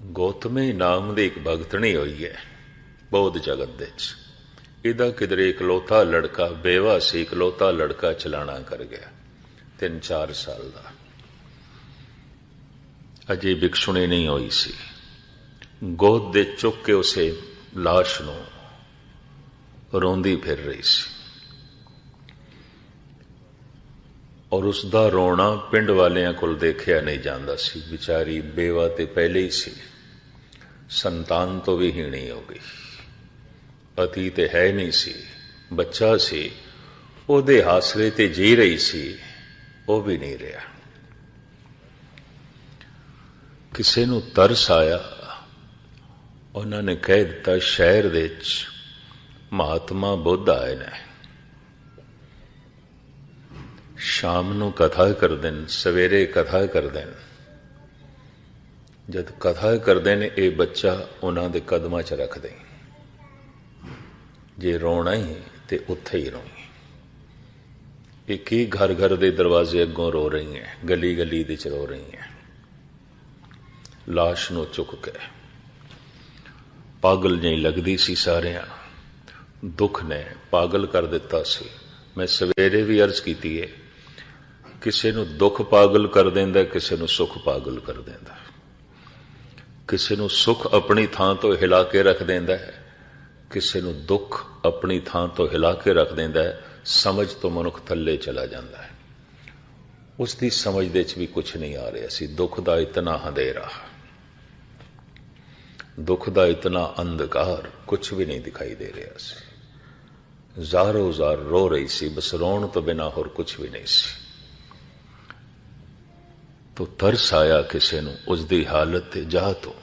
ਗੌਤਮੀ ਨਾਮ ਦੀ ਇੱਕ ਭਗਤਣੀ ਹੋਈ ਹੈ ਬੌਧ ਜਗਤ ਦੇ ਵਿੱਚ। ਇਹਦਾ ਕਿਧਰੇ ਇਕਲੌਤਾ ਲੜਕਾ ਬੇਵਾ ਸੀ, ਇਕਲੌਤਾ ਲੜਕਾ ਚਲਾਣਾ ਕਰ ਗਿਆ 3-4 ਸਾਲ ਦਾ। ਅਜੇ ਵਿਕਸ਼ੁਣੀ ਨਹੀਂ ਹੋਈ ਸੀ। ਗੋਦ ਦੇ ਚੁੱਕ ਕੇ ਉਸੇ ਲਾਸ਼ ਨੂੰ ਰੋਂਦੀ ਫਿਰ ਰਹੀ ਸੀ ਔਰ ਉਸਦਾ ਰੋਣਾ ਪਿੰਡ ਵਾਲਿਆਂ ਕੋਲ ਦੇਖਿਆ ਨਹੀਂ ਜਾਂਦਾ ਸੀ। ਵਿਚਾਰੀ ਬੇਵਾ ਤੇ ਪਹਿਲੇ ਹੀ ਸੀ, ਸੰਤਾਨ ਤੋਂ ਵੀ ਹੀਣੀ ਹੋ ਗਈ, ਪਤੀ ਤੇ ਹੈ ਨਹੀਂ ਸੀ, ਬੱਚਾ ਸੀ, ਉਹਦੇ ਹਾਸਲੇ ਤੇ ਜੀ ਰਹੀ ਸੀ, ਉਹ ਵੀ ਨਹੀਂ ਰਿਹਾ। ਕਿਸੇ ਨੂੰ ਤਰਸ ਆਇਆ, ਉਹਨਾਂ ਨੇ ਕਹਿ ਦਿੱਤਾ ਸ਼ਹਿਰ ਦੇ ਵਿੱਚ ਮਹਾਤਮਾ ਬੁੱਧ ਆਏ ਨੇ, ਸ਼ਾਮ ਨੂੰ ਕਥਾ ਕਰਦੇ ਨੇ, ਸਵੇਰੇ ਕਥਾ ਕਰਦੇ ਨੇ। ਜਦ ਕਥਾ ਕਰਦੇ ਨੇ ਇਹ ਬੱਚਾ ਉਹਨਾਂ ਦੇ ਕਦਮਾਂ 'ਚ ਰੱਖ ਦੇ, ਜੇ ਰੋਣਾ ਹੀ ਤੇ ਉੱਥੇ ਹੀ ਰੋਈ। ਇਹ ਕੀ ਘਰ ਘਰ ਦੇ ਦਰਵਾਜ਼ੇ ਅੱਗੋਂ ਰੋ ਰਹੀ ਹੈ, ਗਲੀ ਗਲੀ ਦੇ 'ਚ ਰੋ ਰਹੀ ਹੈ। ਲਾਸ਼ ਨੂੰ ਚੁੱਕ ਕੇ ਪਾਗਲ ਜਿਹੀ ਲੱਗਦੀ ਸੀ ਸਾਰਿਆਂ ਨੂੰ, ਦੁੱਖ ਨੇ ਪਾਗਲ ਕਰ ਦਿੱਤਾ ਸੀ। ਮੈਂ ਸਵੇਰੇ ਵੀ ਅਰਜ਼ ਕੀਤੀ ਹੈ, ਕਿਸੇ ਨੂੰ ਦੁੱਖ ਪਾਗਲ ਕਰ ਦਿੰਦਾ, ਕਿਸੇ ਨੂੰ ਸੁੱਖ ਪਾਗਲ ਕਰ ਦਿੰਦਾ। ਕਿਸੇ ਨੂੰ ਸੁੱਖ ਆਪਣੀ ਥਾਂ ਤੋਂ ਹਿਲਾ ਕੇ ਰੱਖ ਦਿੰਦਾ ਹੈ, ਕਿਸੇ ਨੂੰ ਦੁੱਖ ਆਪਣੀ ਥਾਂ ਤੋਂ ਹਿਲਾ ਕੇ ਰੱਖ ਦਿੰਦਾ ਹੈ। ਸਮਝ ਤੋਂ ਮਨੁੱਖ ਥੱਲੇ ਚਲਾ ਜਾਂਦਾ ਹੈ। ਉਸ ਦੀ ਸਮਝ ਦੇ ਵਿੱਚ ਵੀ ਕੁਛ ਨਹੀਂ ਆ ਰਿਹਾ ਸੀ। ਦੁੱਖ ਦਾ ਇਤਨਾ ਹਨੇਰਾ, ਦੁੱਖ ਦਾ ਇਤਨਾ ਅੰਧਕਾਰ, ਕੁਛ ਵੀ ਨਹੀਂ ਦਿਖਾਈ ਦੇ ਰਿਹਾ ਸੀ। ਜ਼ਾਰੋ ਜ਼ਾਰ ਰੋ ਰਹੀ ਸੀ, ਬਸ ਰੋਣ ਤੋਂ ਬਿਨਾਂ ਹੋਰ ਕੁਛ ਵੀ ਨਹੀਂ ਸੀ। ਤੋ ਤਰਸ ਆਇਆ ਕਿਸੇ ਨੂੰ ਉਸ ਦੀ ਹਾਲਤ ਤੇ। ਜਾ ਤੋਂ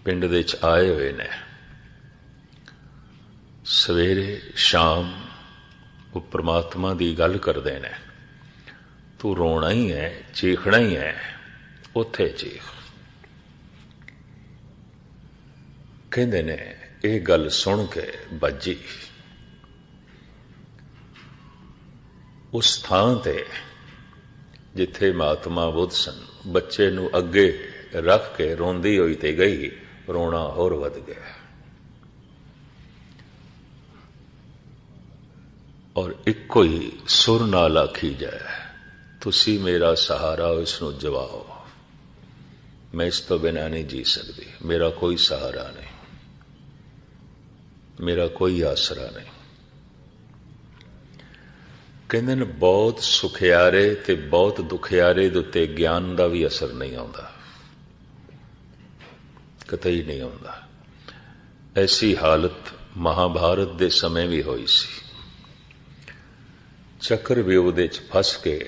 ਪਿੰਡ ਦੇ ਵਿੱਚ ਆਏ ਹੋਏ ਨੇ, ਸਵੇਰੇ ਸ਼ਾਮ ਉਹ ਪ੍ਰਮਾਤਮਾ ਦੀ ਗੱਲ ਕਰਦੇ ਨੇ। ਤੂੰ ਰੋਣਾ ਹੀ ਹੈ, ਚੀਖਣਾ ਹੀ ਹੈ, ਉੱਥੇ ਚੀਖ। ਕਹਿੰਦੇ ਨੇ ਇਹ ਗੱਲ ਸੁਣ ਕੇ ਬੱਜੀ ਉਸ ਥਾਂ ਤੇ ਜਿੱਥੇ ਮਹਾਤਮਾ ਬੁੱਧ ਸਨ, ਬੱਚੇ ਨੂੰ ਅੱਗੇ ਰੱਖ ਕੇ ਰੋਂਦੀ ਹੋਈ ਤੇ ਗਈ। ਰੋਣਾ ਹੋਰ ਵੱਧ ਗਿਆ ਔਰ ਇੱਕੋ ਹੀ ਸੁਰ ਨਾਲ ਆਖੀ ਜਾਏ, ਤੁਸੀਂ ਮੇਰਾ ਸਹਾਰਾ ਹੋ, ਇਸ ਨੂੰ ਜਵਾਓ, ਮੈਂ ਇਸ ਤੋਂ ਬਿਨਾਂ ਨਹੀਂ ਜੀ ਸਕਦੀ। ਮੇਰਾ ਕੋਈ ਸਹਾਰਾ ਨਹੀਂ, ਮੇਰਾ ਕੋਈ ਆਸਰਾ ਨਹੀਂ। ਕਹਿੰਦੇ ਨੇ ਬਹੁਤ ਸੁਖਿਆਰੇ ਤੇ ਬਹੁਤ ਦੁਖਿਆਰੇ ਦੇ ਉੱਤੇ ਗਿਆਨ ਦਾ ਵੀ ਅਸਰ ਨਹੀਂ ਆਉਂਦਾ, ਕਤਈ ਨਹੀਂ ਆਉਂਦਾ। ਐਸੀ ਹਾਲਤ ਮਹਾਭਾਰਤ ਦੇ ਸਮੇਂ ਵੀ ਹੋਈ ਸੀ। ਚੱਕਰਵਿਊਹ ਦੇ 'ਚ ਫਸ ਕੇ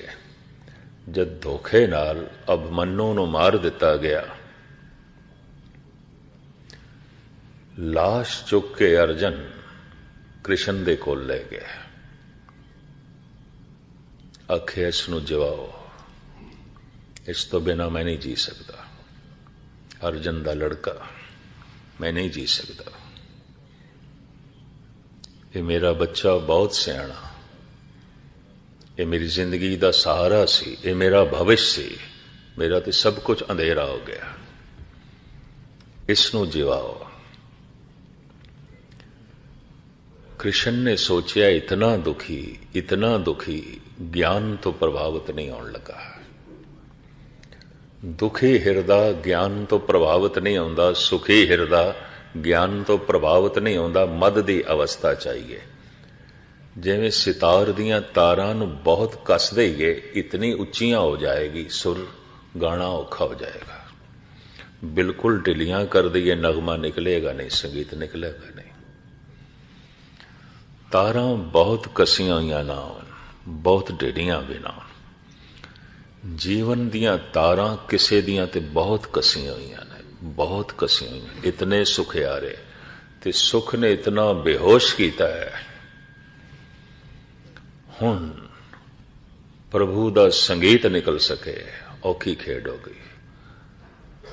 ਜਦ ਧੋਖੇ ਨਾਲ ਅਭਿਮਨੂ ਨੂੰ ਮਾਰ ਦਿੱਤਾ ਗਿਆ, ਲਾਸ਼ ਚੁੱਕ ਕੇ ਅਰਜਨ ਕ੍ਰਿਸ਼ਨ ਦੇ ਕੋਲ ਲੈ ਗਿਆ। ਆਖਿਆ ਇਸ ਨੂੰ ਜਵਾਓ, ਇਸ ਤੋਂ ਬਿਨਾਂ ਮੈਂ ਨਹੀਂ ਜੀ ਸਕਦਾ। ਅਰਜਨ ਦਾ ਲੜਕਾ, ਮੈਂ ਨਹੀਂ ਜੀ ਸਕਦਾ। ਇਹ ਮੇਰਾ ਬੱਚਾ ਬਹੁਤ ਸਿਆਣਾ, ਇਹ ਮੇਰੀ ਜ਼ਿੰਦਗੀ ਦਾ ਸਹਾਰਾ ਸੀ, ਇਹ ਮੇਰਾ ਭਵਿੱਖ ਸੀ, ਮੇਰਾ ਤੇ ਸਭ ਕੁਝ ਅੰਧੇਰਾ ਹੋ ਗਿਆ, ਇਸ ਨੂੰ ਜਿਵਾਓ। ਕ੍ਰਿਸ਼ਨ ਨੇ ਸੋਚਿਆ ਇਤਨਾ ਦੁਖੀ ਗਿਆਨ ਤੋਂ ਪ੍ਰਭਾਵਿਤ ਨਹੀਂ ਹੋਣ ਲੱਗਾ। ਦੁਖੀ ਹਿਰਦਾ ਗਿਆਨ ਤੋਂ ਪ੍ਰਭਾਵਿਤ ਨਹੀਂ ਹੁੰਦਾ, ਸੁਖੀ ਹਿਰਦਾ ਗਿਆਨ ਤੋਂ ਪ੍ਰਭਾਵਿਤ ਨਹੀਂ ਹੁੰਦਾ। ਮੱਧ ਦੀ ਅਵਸਥਾ ਚਾਹੀਏ। ਜਿਵੇਂ ਸਿਤਾਰ ਦੀਆਂ ਤਾਰਾਂ ਨੂੰ ਬਹੁਤ ਕੱਸ ਦੇਈਏ, ਇਤਨੀ ਉੱਚੀਆਂ ਹੋ ਜਾਏਗੀ, ਸੁਰ ਗਾਣਾ ਔਖਾ ਹੋ ਜਾਏਗਾ। ਬਿਲਕੁਲ ਢਿੱਲੀਆਂ ਕਰ ਦਈਏ, ਨਗਮਾ ਨਿਕਲੇਗਾ ਨਹੀਂ, ਸੰਗੀਤ ਨਿਕਲੇਗਾ ਨਹੀਂ। ਤਾਰਾਂ ਬਹੁਤ ਕਸੀਆਂ ਹੋਈਆਂ ਨਾ ਹੋਣ, ਬਹੁਤ ਢੇਡੀਆਂ ਵੀ ਨਾ ਹੋਣ। ਜੀਵਨ ਦੀਆਂ ਤਾਰਾਂ ਕਿਸੇ ਦੀਆਂ ਤੇ ਬਹੁਤ ਕਸੀਆਂ ਹੋਈਆਂ ਨੇ, ਬਹੁਤ ਕਸੀਆਂ ਹੋਈਆਂ। ਇਤਨੇ ਸੁਖਿਆਰੇ ਤੇ ਸੁਖ ਨੇ ਇਤਨਾ ਬੇਹੋਸ਼ ਕੀਤਾ ਹੈ। ਹੁਣ ਪ੍ਰਭੂ ਦਾ ਸੰਗੀਤ ਨਿਕਲ ਸਕੇ, ਔਖੀ ਖੇਡ ਹੋ ਗਈ।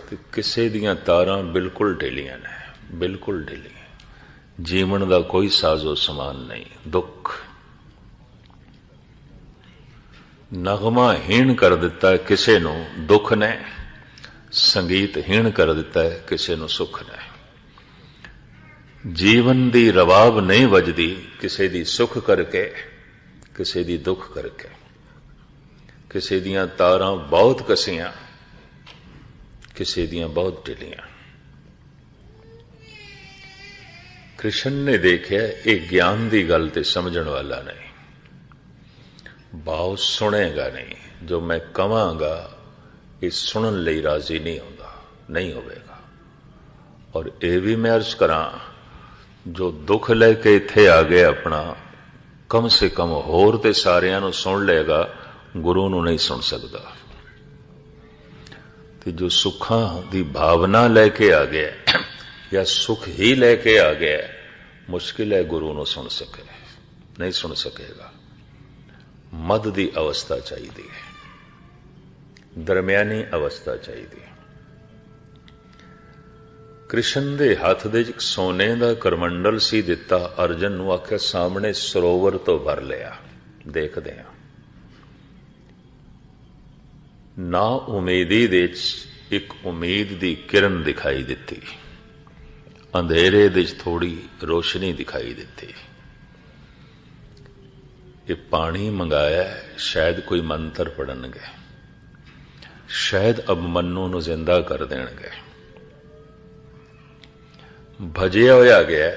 ਤੇ ਕਿਸੇ ਦੀਆਂ ਤਾਰਾਂ ਬਿਲਕੁਲ ਢਿੱਲੀਆਂ ਨੇ, ਬਿਲਕੁਲ ਢਿੱਲੀਆਂ। ਜੀਵਨ ਦਾ ਕੋਈ ਸਾਜ਼ੋ ਸਮਾਨ ਨਹੀਂ। ਦੁੱਖ ਨਗਮਾ ਹੀਣ ਕਰ ਦਿੱਤਾ ਕਿਸੇ ਨੂੰ ਦੁੱਖ ਨੇ, ਸੰਗੀਤਹੀਣ ਕਰ ਦਿੱਤਾ ਹੈ, ਕਿਸੇ ਨੂੰ ਸੁੱਖ ਨਹੀਂ। ਜੀਵਨ ਦੀ ਰਵਾਬ ਨਹੀਂ ਵੱਜਦੀ ਕਿਸੇ ਦੀ ਸੁੱਖ ਕਰਕੇ, ਕਿਸੇ ਦੀ ਦੁੱਖ ਕਰਕੇ। ਕਿਸੇ ਦੀਆਂ ਤਾਰਾਂ ਬਹੁਤ ਕਸੀਆਂ, ਕਿਸੇ ਦੀਆਂ ਬਹੁਤ ਢਿੱਲੀਆਂ। ਕ੍ਰਿਸ਼ਨ ਨੇ ਦੇਖਿਆ ਇਹ ਗਿਆਨ ਦੀ ਗੱਲ ਤੇ ਸਮਝਣ ਵਾਲਾ ਨਹੀਂ, ਭਾਵ ਸੁਣੇਗਾ ਨਹੀਂ। ਜੋ ਮੈਂ ਕਵਾਂਗਾ ਇਹ ਸੁਣਨ ਲਈ ਰਾਜ਼ੀ ਨਹੀਂ ਹੁੰਦਾ, ਨਹੀਂ ਹੋਵੇਗਾ। ਔਰ ਇਹ ਵੀ ਮੈਂ ਅਰਜ਼ ਕਰਾਂ, ਜੋ ਦੁੱਖ ਲੈ ਕੇ ਇੱਥੇ ਆ ਗਿਆ ਆਪਣਾ, ਕਮ ਸੇ ਕਮ ਹੋਰ ਤੇ ਸਾਰਿਆਂ ਨੂੰ ਸੁਣ ਲਏਗਾ, ਗੁਰੂ ਨੂੰ ਨਹੀਂ ਸੁਣ ਸਕਦਾ। ਤੇ ਜੋ ਸੁੱਖਾਂ ਦੀ ਭਾਵਨਾ ਲੈ ਕੇ ਆ ਗਿਆ ਜਾਂ ਸੁੱਖ ਹੀ ਲੈ ਕੇ ਆ ਗਿਆ, ਮੁਸ਼ਕਿਲ ਹੈ ਗੁਰੂ ਨੂੰ ਸੁਣ ਸਕੇ, ਨਹੀਂ ਸੁਣ ਸਕੇਗਾ। ਮੱਧ ਦੀ ਅਵਸਥਾ ਚਾਹੀਦੀ ਹੈ, ਦਰਮਿਆਨੀ ਅਵਸਥਾ ਚਾਹੀਦੀ ਹੈ। ਕ੍ਰਿਸ਼ਨ ਦੇ ਹੱਥ ਦੇ ਇੱਕ ਸੋਨੇ ਦਾ ਕਰਮੰਡਲ ਸੀ ਦਿੱਤਾ, ਅਰਜਨ ਨੂੰ ਆਖਿਆ ਸਾਹਮਣੇ ਸਰੋਵਰ ਤੋਂ ਭਰ ਲਿਆ। ਦੇਖਦੇ ਹਾਂ, ਨਾ ਉਮੀਦੀ ਦੇ ਵਿੱਚ ਇੱਕ ਉਮੀਦ ਦੀ ਕਿਰਨ ਦਿਖਾਈ ਦਿੱਤੀ, ਅੰਧੇਰੇ ਦੇ ਵਿੱਚ ਥੋੜੀ ਰੋਸ਼ਨੀ ਦਿਖਾਈ ਦਿੱਤੀ। ਇਹ ਪਾਣੀ ਮੰਗਾਇਆ, ਸ਼ਾਇਦ ਕੋਈ ਮੰਤਰ ਪੜਨਗੇ, ਸ਼ਾਇਦ ਅਬਮਨੂ ਨੂੰ ਜ਼ਿੰਦਾ ਕਰ ਦੇਣਗੇ। ਭਜਿਆ ਹੋਇਆ ਗਿਆ,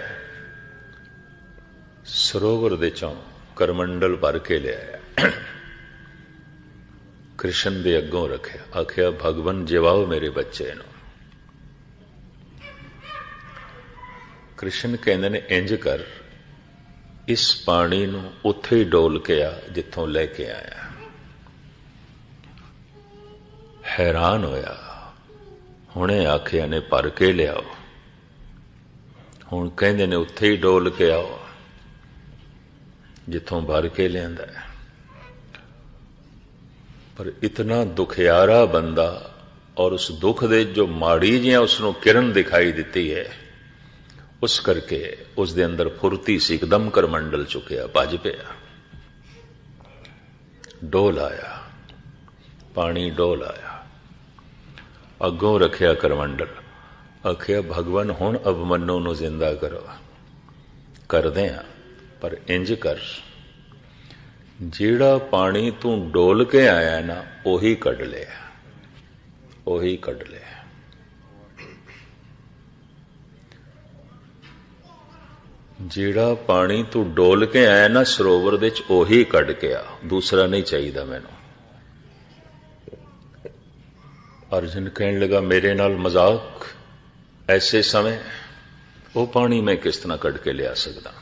ਸਰੋਵਰ ਦੇ ਚੋਂ ਕਰਮੰਡਲ ਭਰ ਕੇ ਲਿਆਇਆ, ਕ੍ਰਿਸ਼ਨ ਦੇ ਅੱਗੋਂ ਰੱਖਿਆ, ਆਖਿਆ ਭਗਵਨ ਜਿਵਾਓ ਮੇਰੇ ਬੱਚੇ ਨੂੰ। ਕ੍ਰਿਸ਼ਨ ਕਹਿੰਦੇ ਨੇ ਇੰਜ ਕਰ, ਇਸ ਪਾਣੀ ਨੂੰ ਉੱਥੇ ਹੀ ਡੋਲ ਕੇ ਆ ਜਿੱਥੋਂ ਲੈ ਕੇ ਆਇਆ। ਹੈਰਾਨ ਹੋਇਆ, ਹੁਣੇ ਆਖਿਆ ਨੇ ਭਰ ਕੇ ਲਿਆਓ, ਹੁਣ ਕਹਿੰਦੇ ਨੇ ਉੱਥੇ ਹੀ ਡੋਲ ਕੇ ਆਓ ਜਿੱਥੋਂ ਭਰ ਕੇ ਲਿਆਂਦਾ ਹੈ। ਪਰ ਇਤਨਾ ਦੁਖਿਆਰਾ ਬੰਦਾ, ਔਰ ਉਸ ਦੁੱਖ ਦੇ ਜੋ ਮਾੜੀ ਜਿਹਾ ਉਸ ਨੂੰ ਕਿਰਨ ਦਿਖਾਈ ਦਿੱਤੀ ਹੈ, ਉਸ ਕਰਕੇ ਉਸ ਦੇ ਅੰਦਰ ਫੁਰਤੀ ਸੀ, ਇੱਕਦਮ ਕਰਮੰਡਲ ਚੁੱਕਿਆ, ਭੱਜ ਪਿਆ, ਡੋਲ ਆਇਆ, ਪਾਣੀ ਡੋਲ ਆਇਆ, ਅੱਗੋਂ ਰੱਖਿਆ ਕਰਮੰਡਲ, ਆਖਿਆ ਭਗਵਾਨ ਹੁਣ ਅਬਮਨੂ ਨੂੰ ਜ਼ਿੰਦਾ ਕਰੋ। ਕਰਦੇ ਆ, ਪਰ ਇੰਜ ਕਰ, ਜਿਹੜਾ ਪਾਣੀ ਤੂੰ ਡੋਲ ਕੇ ਆਇਆ ਨਾ, ਉਹੀ ਕੱਢ ਲਿਆ, ਉਹੀ ਕੱਢ ਲਿਆ। ਜਿਹੜਾ ਪਾਣੀ ਤੂੰ ਡੋਲ ਕੇ ਆਇਆ ਨਾ ਸਰੋਵਰ ਦੇ ਵਿੱਚ, ਉਹੀ ਕੱਢ ਕੇ ਆ, ਦੂਸਰਾ ਨਹੀਂ ਚਾਹੀਦਾ ਮੈਨੂੰ। ਅਰਜਨ ਕਹਿਣ ਲੱਗਾ ਮੇਰੇ ਨਾਲ ਮਜ਼ਾਕ, ਐਸੇ ਸਮੇਂ ਉਹ ਪਾਣੀ ਮੈਂ ਕਿਸ ਤਰ੍ਹਾਂ ਕੱਢ ਕੇ ਲਿਆ ਸਕਦਾ।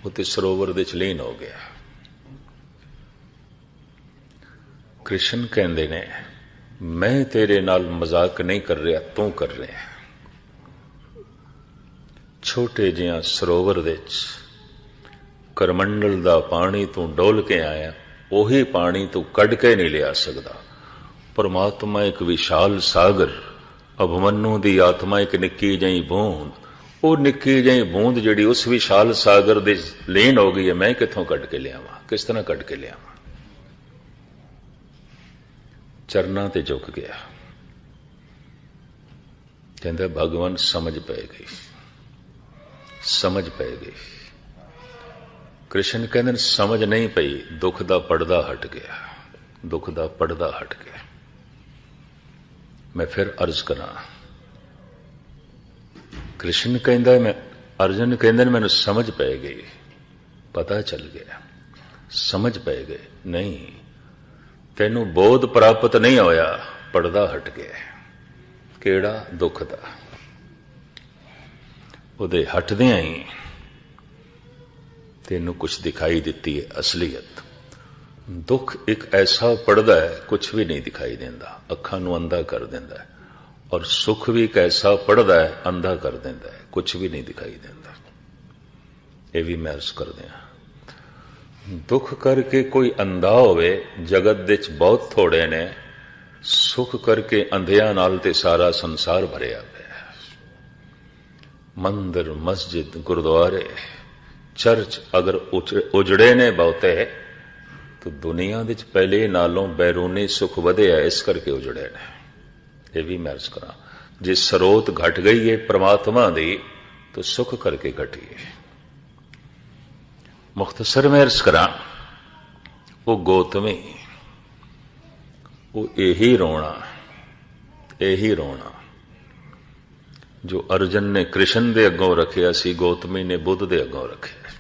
ਉਹ ਤੇ ਸਰੋਵਰ ਦੇ ਚ ਲੀਨ ਹੋ ਗਿਆ। ਕ੍ਰਿਸ਼ਨ ਕਹਿੰਦੇ ਨੇ ਮੈਂ ਤੇਰੇ ਨਾਲ ਮਜ਼ਾਕ ਨਹੀਂ ਕਰ ਰਿਹਾ, ਤੂੰ ਕਰ ਰਿਹਾ। ਛੋਟੇ ਜਿਹਾ ਸਰੋਵਰ ਦੇ ਚ ਕਰਮੰਡਲ ਦਾ ਪਾਣੀ ਤੂੰ ਡੋਲ ਕੇ ਆਇਆ, ਉਹੀ ਪਾਣੀ ਤੂੰ ਕੱਢ ਕੇ ਨਹੀਂ ਲਿਆ ਸਕਦਾ। ਪਰਮਾਤਮਾ ਇੱਕ ਵਿਸ਼ਾਲ ਸਾਗਰ, ਅਭਮਨੂ ਦੀ ਆਤਮਾ ਇੱਕ ਨਿੱਕੀ ਜਿਹੀ ਬੂੰਦ, ਉਹ ਨਿੱਕੀ ਜਿਹੀ ਬੂੰਦ ਜਿਹੜੀ ਉਸ ਵਿਸ਼ਾਲ ਸਾਗਰ ਦੇ ਲੀਨ ਹੋ ਗਈ ਹੈ, ਮੈਂ ਕਿੱਥੋਂ ਕੱਢ ਕੇ ਲਿਆਵਾਂ, ਕਿਸ ਤਰ੍ਹਾਂ ਕੱਢ ਕੇ ਲਿਆਵਾਂ। ਚਰਨਾਂ ਤੇ ਝੁਕ ਗਿਆ, ਕਹਿੰਦਾ ਭਗਵਾਨ ਸਮਝ ਪੈ ਗਈ, ਸਮਝ ਪੈ ਗਈ। ਕ੍ਰਿਸ਼ਨ ਕਹਿੰਦੇ ਸਮਝ ਨਹੀਂ ਪਈ, ਦੁੱਖ ਦਾ ਪਰਦਾ ਹਟ ਗਿਆ, ਦੁੱਖ ਦਾ ਪਰਦਾ ਹਟ ਗਿਆ। ਮੈਂ ਫਿਰ ਅਰਜ਼ ਕਰਾਂ, ਕ੍ਰਿਸ਼ਨ ਕਹਿੰਦਾ ਮੈਂ, ਅਰਜਨ ਕਹਿੰਦੇ ਮੈਨੂੰ ਸਮਝ ਪੈ ਗਈ, ਪਤਾ ਚੱਲ ਗਿਆ, ਸਮਝ ਪੈ ਗਏ। ਨਹੀਂ, ਤੈਨੂੰ ਬੋਧ ਪ੍ਰਾਪਤ ਨਹੀਂ ਹੋਇਆ, ਪਰਦਾ ਹਟ ਗਿਆ। ਕਿਹੜਾ? ਦੁੱਖ ਦਾ। ਉਹਦੇ ਹਟਦਿਆਂ ਹੀ ਤੈਨੂੰ ਕੁਛ ਦਿਖਾਈ ਦਿੱਤੀ ਹੈ ਅਸਲੀਅਤ। ਦੁੱਖ ਇੱਕ ਐਸਾ ਪਰਦਾ ਹੈ, ਕੁਛ ਵੀ ਨਹੀਂ ਦਿਖਾਈ ਦਿੰਦਾ, ਅੱਖਾਂ ਨੂੰ ਅੰਧਾ ਕਰ ਦਿੰਦਾ ਹੈ। ਔਰ ਸੁੱਖ ਵੀ ਇੱਕ ਐਸਾ ਪਰਦਾ ਹੈ, ਅੰਧਾ ਕਰ ਦਿੰਦਾ ਹੈ, ਕੁਛ ਵੀ ਨਹੀਂ ਦਿਖਾਈ ਦਿੰਦਾ। ਇਹ ਵੀ ਮੈਂ ਅਰਜ਼ ਕਰਦੇ ਹਾਂ, ਦੁੱਖ ਕਰਕੇ ਕੋਈ ਅੰਧਾ ਹੋਵੇ ਜਗਤ ਦੇ ਵਿੱਚ ਬਹੁਤ ਥੋੜੇ ਨੇ, ਸੁੱਖ ਕਰਕੇ ਅੰਧਿਆਂ ਨਾਲ ਤੇ ਸਾਰਾ ਸੰਸਾਰ ਭਰਿਆ ਪਿਆ। ਮੰਦਰ, ਮਸਜਿਦ, ਗੁਰਦੁਆਰੇ, ਚਰਚ ਅਗਰ ਉਜੜੇ ਨੇ ਬਹੁਤੇ, ਤਾਂ ਦੁਨੀਆ ਵਿੱਚ ਪਹਿਲੇ ਨਾਲੋਂ ਬੈਰੂਨੀ ਸੁੱਖ ਵਧਿਆ, ਇਸ ਕਰਕੇ ਉਜੜੇ ਨੇ। ये भी मैं अर्ज करा, जे स्रोत घट गई है परमात्मा दी तो सुख करके घटी है। मुख्तसर में अर्ज करा, वो गौतमी वो यही रोना जो अर्जन ने कृष्ण दे अगों रखिया सी, गौतमी ने बुद्ध दे अगों रखिया।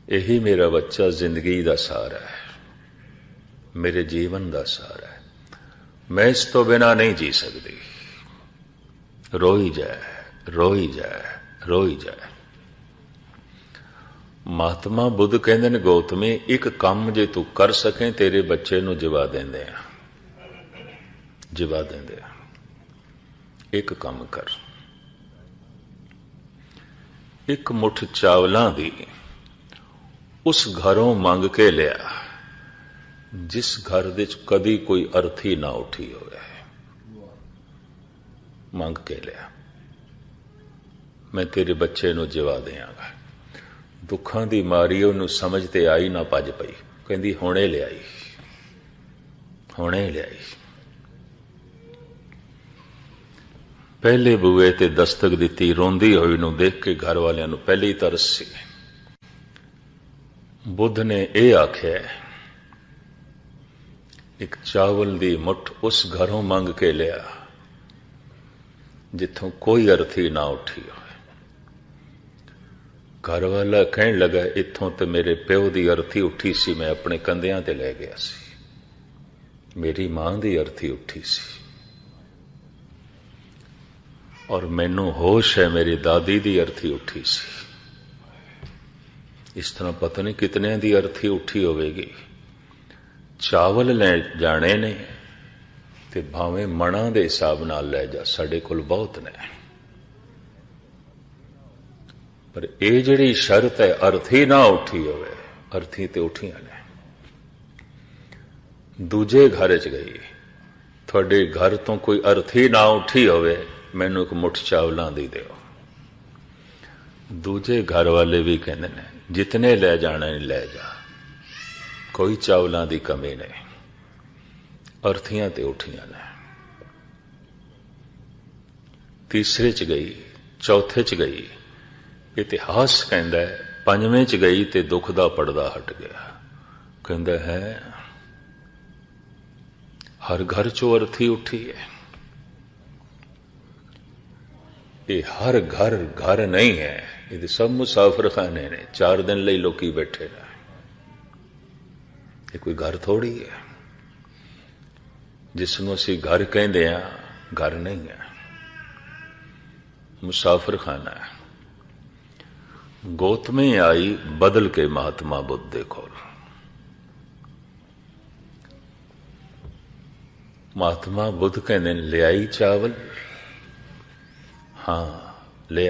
यही मेरा बच्चा जिंदगी का सहारा है, मेरे जीवन का सहारा है, मैं इस तो बिना नहीं जी सकती। रोई जाए रोई जाए रोई जाए। महात्मा बुद्ध कहते ने, गौतमी एक काम जे तू कर सके तेरे बच्चे नू जिवा देंदे आ, जिवा देंदे आ। एक काम कर, एक मुठ चावलों दी उस घरों मंग के लिया जिस घर दे कदी कोई अर्थी ना उठी होवे, मंग के लिया, मैं तेरे बच्चे नू जिवा देंगा। दुखां दी मारी उन्होंने समझ ते आई ना, भज पई, कहंदी हुणे लियाई, हुणे लियाई। पहले बूए ते दस्तक दिती, रोंदी हुई नूं देख के घर वालियां नूं पहले ही तरस सी। बुद्ध ने यह आख्या, एक चावल दी मुठ उस घरों मंग के लिया जिथों कोई अर्थी ना उठी हो। घर वाला कहन लगा, इथों तो मेरे प्यो की अर्थी उठी सी, मैं अपने कंधियां ते लै गया सी, मेरी मां की अर्थी उठी सी, और मैनू होश है मेरी दादी की अर्थी उठी सी। इस तरह पता नहीं कितने की अर्थी उठी होगी। चावल ले जाने ने ते भावें मणा के हिसाब नाल लै जा, साडे कोल बहुत ने, पर यह जिहड़ी शर्त है अर्थी ना उठी होवे, अर्थी ते उठियां ने। दूजे घर च गई, थोड़े घर तो कोई अर्थी ना उठी होवे, मैनू एक मुठ चावलों दी दिओ। दूजे घर वाले भी कहते हैं, जितने ले जाने ले जा, कोई चावलों की कमी नहीं, अर्थियां ते उठियां ने। तीसरे च गई, चौथे च गई, इतिहास कहता है पंजवें च गई ते दुख दा पड़दा हट गया। कहता है हर घर चो अर्थी उठी है। ये हर घर घर नहीं है, ये सब मुसाफिर खाने ने, 4 दिन लई लोकी बैठे ने, ये कोई घर थोड़ी है। जिसनों असीं घर कहते हैं, घर नहीं है, मुसाफिर खाना है। गौतमी आई बदल के महात्मा बुद्ध दे कोल। महात्मा बुद्ध कहते ले आई चावल, हाँ ले